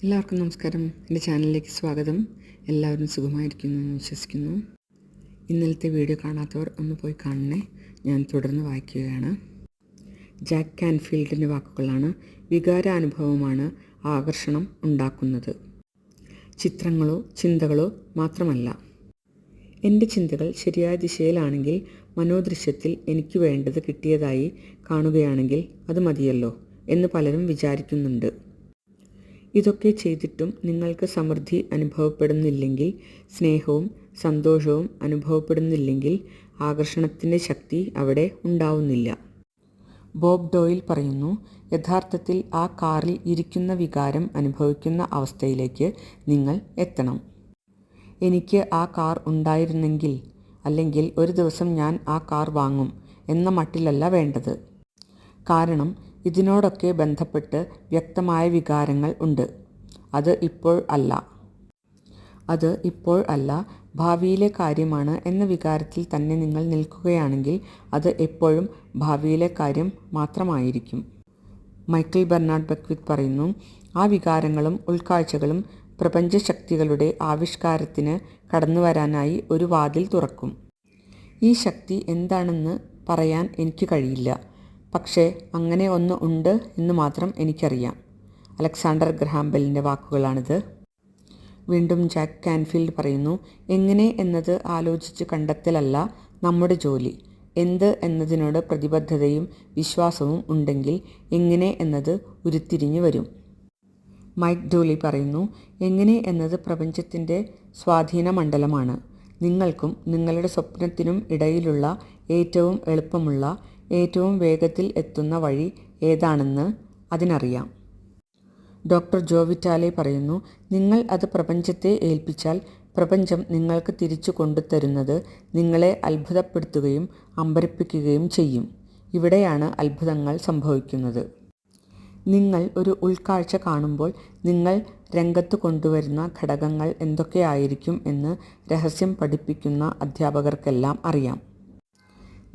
എല്ലാവർക്കും നമസ്കാരം. എൻ്റെ ചാനലിലേക്ക് സ്വാഗതം. എല്ലാവരും സുഖമായിരിക്കുന്നു എന്ന് വിശ്വസിക്കുന്നു. ഇന്നലത്തെ വീഡിയോ കാണാത്തവർ ഒന്ന് പോയി കാണണേ. ഞാൻ തുടർന്ന് വായിക്കുകയാണ്. ജാക്ക് കാൻഫീൽഡിൻ്റെ വാക്കുകളാണ്. വികാരാനുഭവമാണ് ആകർഷണം ഉണ്ടാക്കുന്നത്, ചിത്രങ്ങളോ ചിന്തകളോ മാത്രമല്ല. എൻ്റെ ചിന്തകൾ ശരിയായ ദിശയിലാണെങ്കിൽ, മനോദൃശ്യത്തിൽ എനിക്ക് വേണ്ടത് കിട്ടിയതായി കാണുകയാണെങ്കിൽ അത് മതിയല്ലോ എന്ന് പലരും വിചാരിക്കുന്നുണ്ട്. ഇതൊക്കെ ചെയ്തിട്ടും നിങ്ങൾക്ക് സമൃദ്ധി അനുഭവപ്പെടുന്നില്ലെങ്കിൽ, സ്നേഹവും സന്തോഷവും അനുഭവപ്പെടുന്നില്ലെങ്കിൽ, ആകർഷണത്തിൻ്റെ ശക്തി അവിടെ ഉണ്ടാവുന്നില്ല. ബോബ് ഡോയിൽ പറയുന്നു, യഥാർത്ഥത്തിൽ ആ കാറിൽ ഇരിക്കുന്ന വികാരം അനുഭവിക്കുന്ന അവസ്ഥയിലേക്ക് നിങ്ങൾ എത്തണം. എനിക്ക് ആ കാർ ഉണ്ടായിരുന്നെങ്കിൽ, അല്ലെങ്കിൽ ഒരു ദിവസം ഞാൻ ആ കാർ വാങ്ങും എന്ന മട്ടിലല്ല വേണ്ടത്. കാരണം ഇതിനോടൊക്കെ ബന്ധപ്പെട്ട് വ്യക്തമായ വികാരങ്ങൾ ഉണ്ട്. അത് ഇപ്പോൾ അല്ല, ഭാവിയിലെ കാര്യമാണ് എന്ന വികാരത്തിൽ തന്നെ നിങ്ങൾ നിൽക്കുകയാണെങ്കിൽ അത് എപ്പോഴും ഭാവിയിലെ കാര്യം മാത്രമായിരിക്കും. മൈക്കിൾ ബെർണാഡ് ബെക്വിത്ത് പറയുന്നു, ആ വികാരങ്ങളും ഉൾക്കാഴ്ചകളും പ്രപഞ്ചശക്തികളുടെ ആവിഷ്കാരത്തിന് കടന്നുവരാനായി ഒരു വാതിൽ തുറക്കും. ഈ ശക്തി എന്താണെന്ന് പറയാൻ എനിക്ക് കഴിയില്ല, പക്ഷേ അങ്ങനെ ഒന്ന് ഉണ്ട് എന്ന് മാത്രം എനിക്കറിയാം. അലക്സാണ്ടർ ഗ്രഹാം ബെല്ലിൻ്റെ വാക്കുകളാണിത്. വീണ്ടും ജാക്ക് കാൻഫീൽഡ് പറയുന്നു, എങ്ങനെ എന്നത് ആലോചിച്ച് കണ്ടെത്തലല്ല നമ്മുടെ ജോലി. എന്ത് എന്നതിനോട് പ്രതിബദ്ധതയും വിശ്വാസവും ഉണ്ടെങ്കിൽ എങ്ങനെ എന്നത് ഉരുത്തിരിഞ്ഞു വരും. മൈക്ക് ഡൂലി പറയുന്നു, എങ്ങനെ എന്നത് പ്രപഞ്ചത്തിൻ്റെ സ്വാധീന മണ്ഡലമാണ്. നിങ്ങൾക്കും നിങ്ങളുടെ സ്വപ്നത്തിനും ഇടയിലുള്ള ഏറ്റവും എളുപ്പമുള്ള, ഏറ്റവും വേഗത്തിൽ എത്തുന്ന വഴി ഏതാണെന്ന് അതിനറിയാം. ഡോക്ടർ ജോ വിറ്റാലെ പറയുന്നു, നിങ്ങൾ അത് പ്രപഞ്ചത്തെ ഏൽപ്പിച്ചാൽ പ്രപഞ്ചം നിങ്ങൾക്ക് തിരിച്ചു കൊണ്ടുതരുന്നത് നിങ്ങളെ അത്ഭുതപ്പെടുത്തുകയും അമ്പരപ്പിക്കുകയും ചെയ്യും. ഇവിടെയാണ് അത്ഭുതങ്ങൾ സംഭവിക്കുന്നത്. നിങ്ങൾ ഒരു ഉൾക്കാഴ്ച കാണുമ്പോൾ നിങ്ങൾ രംഗത്ത് കൊണ്ടുവരുന്ന ഘടകങ്ങൾ എന്തൊക്കെയായിരിക്കും എന്ന് രഹസ്യം പഠിപ്പിക്കുന്ന അധ്യാപകർക്കെല്ലാം അറിയാം.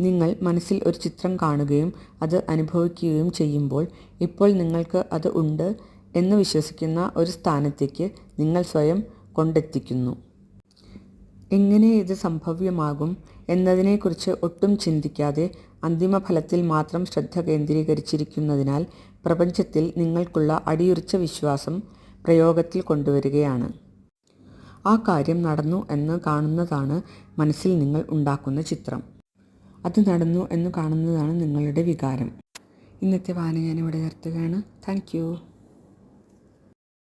നിങ്ങൾ മനസ്സിൽ ഒരു ചിത്രം കാണുകയും അത് അനുഭവിക്കുകയും ചെയ്യുമ്പോൾ, ഇപ്പോൾ നിങ്ങൾക്ക് അത് ഉണ്ട് എന്ന് വിശ്വസിക്കുന്ന ഒരു സ്ഥാനത്തേക്ക് നിങ്ങൾ സ്വയം കൊണ്ടെത്തിക്കുന്നു. എങ്ങനെ ഇത് സംഭവ്യമാകും എന്നതിനെക്കുറിച്ച് ഒട്ടും ചിന്തിക്കാതെ അന്തിമ ഫലത്തിൽ മാത്രം ശ്രദ്ധ കേന്ദ്രീകരിച്ചിരിക്കുന്നതിനാൽ പ്രപഞ്ചത്തിൽ നിങ്ങൾക്കുള്ള അടിയുറച്ച വിശ്വാസം പ്രയോഗത്തിൽ കൊണ്ടുവരികയാണ്. ആ കാര്യം നടന്നു എന്ന് കാണുന്നതാണ് മനസ്സിൽ നിങ്ങൾ ഉണ്ടാക്കുന്ന ചിത്രം. അത് നടന്നു എന്ന് കാണുന്നതാണ് നിങ്ങളുടെ വികാരം. ഇന്നത്തെ വായന ഞാനിവിടെ നിർത്തുകയാണ്. Thank you.